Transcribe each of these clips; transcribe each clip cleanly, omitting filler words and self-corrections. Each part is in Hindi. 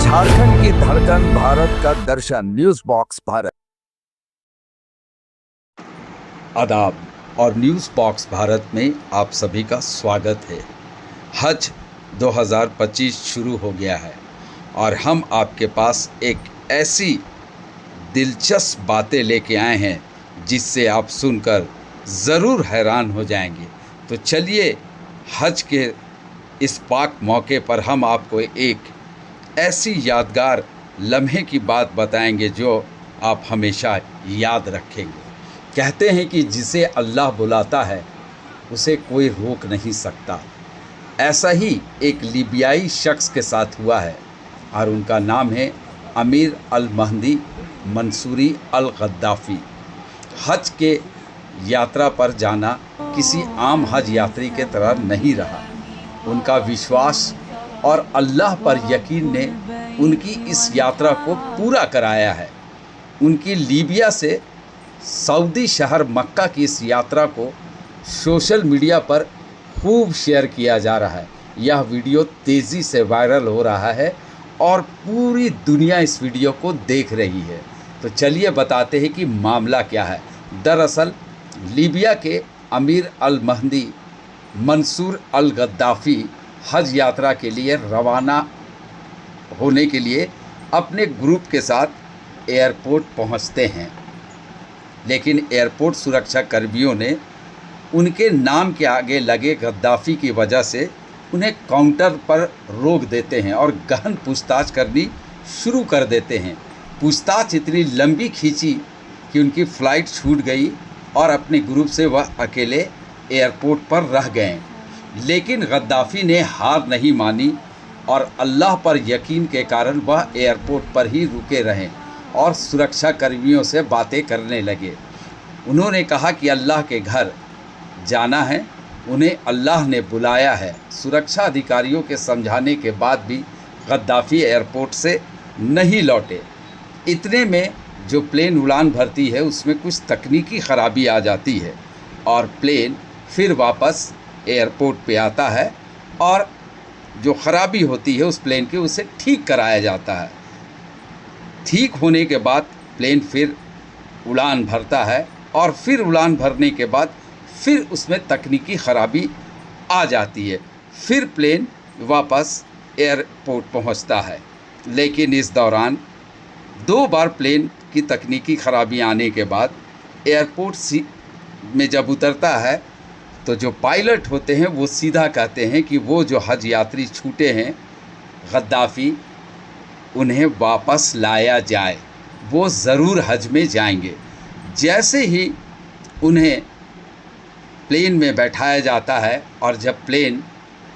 झारखंड की धड़कन, भारत का दर्शन, न्यूज बॉक्स भारत। आदाब और न्यूज बॉक्स भारत में आप सभी का स्वागत है। हज 2025 शुरू हो गया है और हम आपके पास एक ऐसी दिलचस्प बातें लेके आए हैं जिससे आप सुनकर ज़रूर हैरान हो जाएंगे। तो चलिए, हज के इस पाक मौके पर हम आपको एक ऐसी यादगार लम्हे की बात बताएंगे जो आप हमेशा याद रखेंगे। कहते हैं कि जिसे अल्लाह बुलाता है उसे कोई रोक नहीं सकता। ऐसा ही एक लीबियाई शख्स के साथ हुआ है और उनका नाम है अमीर अल महदी मंसूरी अल गद्दाफ़ी। हज के यात्रा पर जाना किसी आम हज यात्री के तरह नहीं रहा। उनका विश्वास और अल्लाह पर यकीन ने उनकी इस यात्रा को पूरा कराया है। उनकी लीबिया से सऊदी शहर मक्का की इस यात्रा को सोशल मीडिया पर खूब शेयर किया जा रहा है। यह वीडियो तेज़ी से वायरल हो रहा है और पूरी दुनिया इस वीडियो को देख रही है। तो चलिए बताते हैं कि मामला क्या है। दरअसल लीबिया के अमीर अल महदी मंसूर अल गद्दाफ़ी हज यात्रा के लिए रवाना होने के लिए अपने ग्रुप के साथ एयरपोर्ट पहुंचते हैं, लेकिन एयरपोर्ट सुरक्षा कर्मियों ने उनके नाम के आगे लगे गद्दाफ़ी की वजह से उन्हें काउंटर पर रोक देते हैं और गहन पूछताछ करनी शुरू कर देते हैं। पूछताछ इतनी लंबी खींची कि उनकी फ़्लाइट छूट गई और अपने ग्रुप से वह अकेले एयरपोर्ट पर रह गए। लेकिन गद्दाफ़ी ने हार नहीं मानी और अल्लाह पर यकीन के कारण वह एयरपोर्ट पर ही रुके रहें और सुरक्षा कर्मियों से बातें करने लगे। उन्होंने कहा कि अल्लाह के घर जाना है, उन्हें अल्लाह ने बुलाया है। सुरक्षा अधिकारियों के समझाने के बाद भी गद्दाफ़ी एयरपोर्ट से नहीं लौटे। इतने में जो प्लेन उड़ान भरती है उसमें कुछ तकनीकी ख़राबी आ जाती है और प्लेन फिर वापस एयरपोर्ट पे आता है और जो ख़राबी होती है उस प्लेन की उसे ठीक कराया जाता है। ठीक होने के बाद प्लेन फिर उड़ान भरता है और फिर उड़ान भरने के बाद फिर उसमें तकनीकी ख़राबी आ जाती है। फिर प्लेन वापस एयरपोर्ट पहुंचता है। लेकिन इस दौरान 2 बार प्लेन की तकनीकी ख़राबी आने के बाद एयरपोर्ट में जब उतरता है तो जो पायलट होते हैं वो सीधा कहते हैं कि वो जो हज यात्री छूटे हैं गद्दाफ़ी, उन्हें वापस लाया जाए, वो ज़रूर हज में जाएंगे। जैसे ही उन्हें प्लेन में बैठाया जाता है और जब प्लेन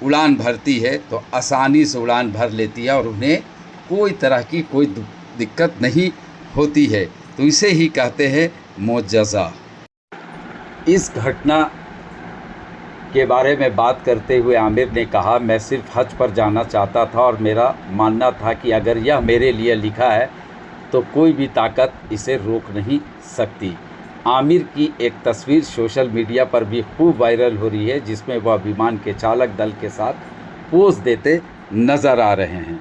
उड़ान भरती है तो आसानी से उड़ान भर लेती है और उन्हें कोई तरह की कोई दिक्कत नहीं होती है। तो इसे ही कहते हैं मोजज़ा। इस घटना के बारे में बात करते हुए आमिर ने कहा, मैं सिर्फ हज पर जाना चाहता था और मेरा मानना था कि अगर यह मेरे लिए लिखा है तो कोई भी ताकत इसे रोक नहीं सकती। आमिर की एक तस्वीर सोशल मीडिया पर भी खूब वायरल हो रही है जिसमें वह विमान के चालक दल के साथ पोज देते नज़र आ रहे हैं।